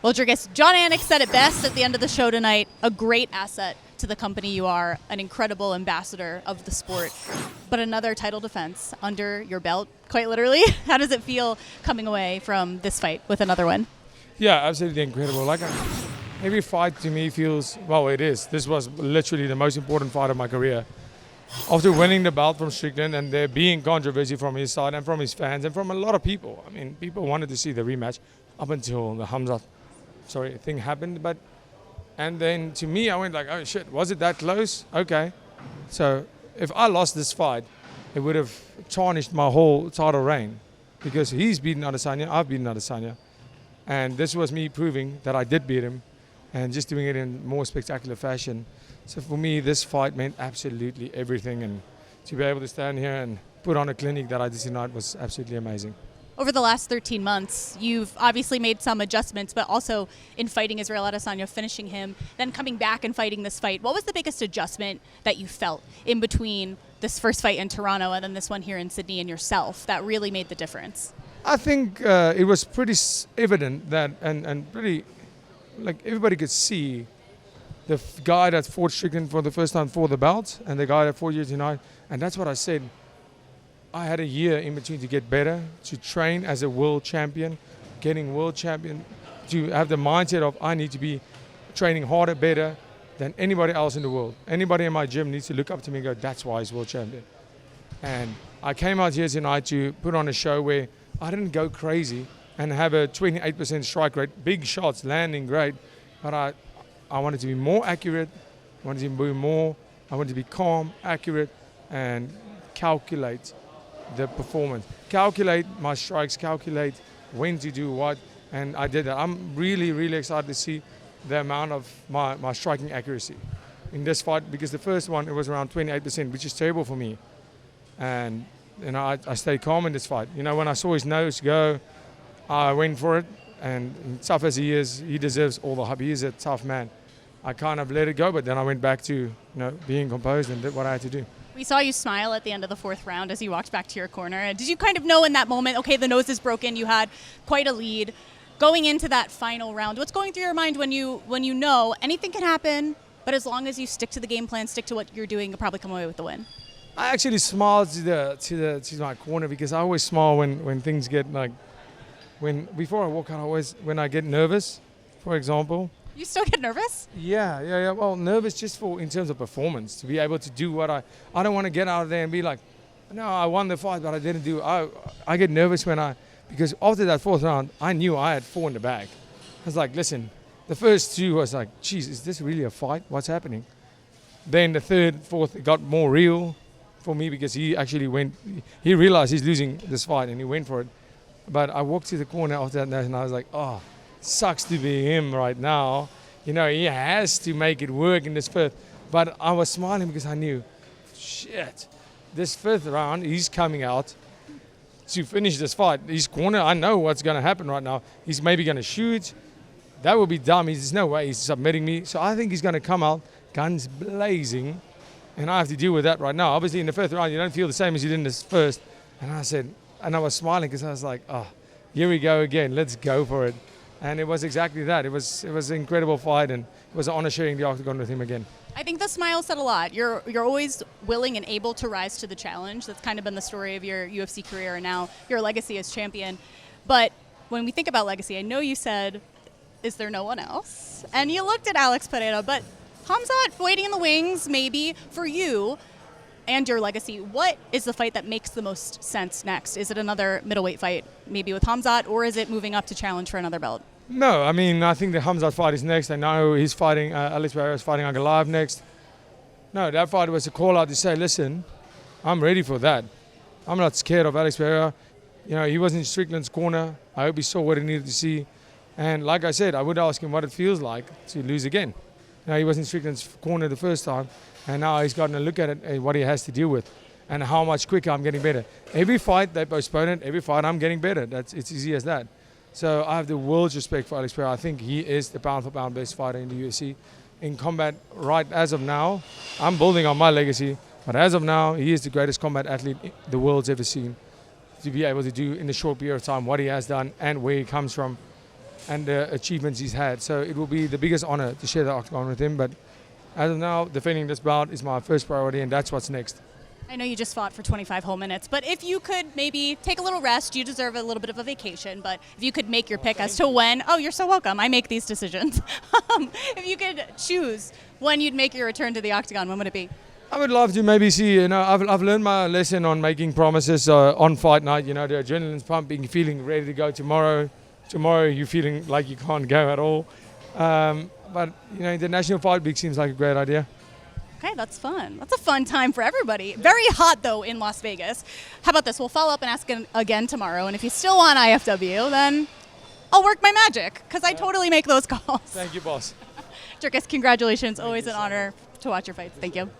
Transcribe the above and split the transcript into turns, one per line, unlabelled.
Well, Dricus, John Anik said it best at the end of the show tonight. A great asset to the company you are, an incredible ambassador of the sport, but another title defense under your belt, quite literally. How does it feel coming away from this fight with another win?
Yeah, absolutely incredible. Every fight to me feels, well, it is. This was literally the most important fight of my career. After winning the belt from Strickland and there being controversy from his side and from his fans and from a lot of people. I mean, people wanted to see the rematch up until the Hamzat thing happened. And then to me, I went like, oh shit, was it that close? Okay. So if I lost this fight, it would have tarnished my whole title reign because he's beaten Adesanya, I've beaten Adesanya. And this was me proving that I did beat him and just doing it in more spectacular fashion. So for me, this fight meant absolutely everything. And to be able to stand here and put on a clinic that I did tonight was absolutely amazing.
Over the last 13 months, you've obviously made some adjustments, but also in fighting Israel Adesanya, finishing him, then coming back and fighting this fight. What was the biggest adjustment that you felt in between this first fight in Toronto and then this one here in Sydney and yourself that really made the difference?
I think it was pretty evident that, and pretty, like everybody could see the guy that fought Strickland for the first time for the belt and the guy that fought you tonight. And that's what I said. I had a year in between to get better, to train as a world champion, getting world champion, to have the mindset of I need to be training harder, better than anybody else in the world. Anybody in my gym needs to look up to me and go, that's why he's world champion. And I came out here tonight to put on a show where I didn't go crazy and have a 28% strike rate, big shots, landing great, but I wanted to be more accurate, I wanted to be calm, accurate, and calculate the performance. Calculate my strikes, calculate when to do what, and I did that. I'm really, really excited to see the amount of my striking accuracy in this fight because the first one, it was around 28%, which is terrible for me. And I stayed calm in this fight. When I saw his nose go, I went for it, and tough as he is, he deserves all the hype. He is a tough man. I kind of let it go, but then I went back to being composed and did what I had to do.
We saw you smile at the end of the fourth round as you walked back to your corner. Did you kind of know in that moment, okay, the nose is broken, you had quite a lead. Going into that final round, what's going through your mind when you know anything can happen, but as long as you stick to the game plan, stick to what you're doing, you'll probably come away with the win?
I actually smiled to my corner because I always smile when things get before I walk out, when I get nervous, for example.
You still get nervous?
Yeah. Well, nervous just in terms of performance, to be able to do what I don't want to get out of there and be like, no, I won the fight, but I didn't do. I get nervous because after that fourth round, I knew I had 4 in the bag. I was like, listen, the first 2 was like, geez, is this really a fight? What's happening? Then the third, fourth, it got more real for me because he realized he's losing this fight and he went for it. But I walked to the corner after that and I was like, oh, sucks to be him right now. He has to make it work in this fifth. But I was smiling because I knew, shit, this fifth round, he's coming out to finish this fight. His corner, I know what's going to happen right now. He's maybe going to shoot. That would be dumb. There's no way he's submitting me. So I think he's going to come out guns blazing. And I have to deal with that right now. Obviously, in the fifth round, you don't feel the same as you did in this first. And I was smiling because I was like, oh, here we go again. Let's go for it. And it was exactly that. It was an incredible fight, and it was an honor sharing the octagon with him again.
I think the smile said a lot. You're always willing and able to rise to the challenge. That's kind of been the story of your UFC career and now your legacy as champion. But when we think about legacy, I know you said, is there no one else? And you looked at Alex Pereira, but Hamzat waiting in the wings maybe for you and your legacy. What is the fight that makes the most sense next? Is it another middleweight fight, maybe with Hamzat, or is it moving up to challenge for another belt?
No, I think the Hamzat fight is next. I know he's fighting, Alex Pereira is fighting Agalayev next. No, that fight was a call out to say, listen, I'm ready for that. I'm not scared of Alex Pereira. He was in Strickland's corner. I hope he saw what he needed to see. And like I said, I would ask him what it feels like to lose again. He was in Strickland's corner the first time. And now he's gotten a look at it and what he has to deal with and how much quicker I'm getting better. Every fight they postpone it, every fight I'm getting better. It's easy as that. So I have the world's respect for Alex Pereira. I think he is the pound-for-pound best fighter in the UFC. In combat, right as of now, I'm building on my legacy, but as of now, he is the greatest combat athlete the world's ever seen. To be able to do in a short period of time what he has done and where he comes from, and the achievements he's had. So it will be the biggest honor to share the octagon with him. But as of now, defending this belt is my first priority, and that's what's next.
I know you just fought for 25 whole minutes, but if you could maybe take a little rest, you deserve a little bit of a vacation, but if you could make your pick as to when, you're so welcome, I make these decisions. If you could choose when you'd make your return to the octagon, when would it be?
I would love to maybe see, I've learned my lesson on making promises on fight night. The adrenaline's pumping, feeling ready to go tomorrow. Tomorrow you're feeling like you can't go at all. But international fight week seems like a great idea.
Okay, that's fun. That's a fun time for everybody. Very hot, though, in Las Vegas. How about this? We'll follow up and ask again tomorrow. And if you still want IFW, then I'll work my magic, because I totally make those calls.
Thank you, boss.
Dricus, congratulations. Always an honor to watch your fights. Thank you.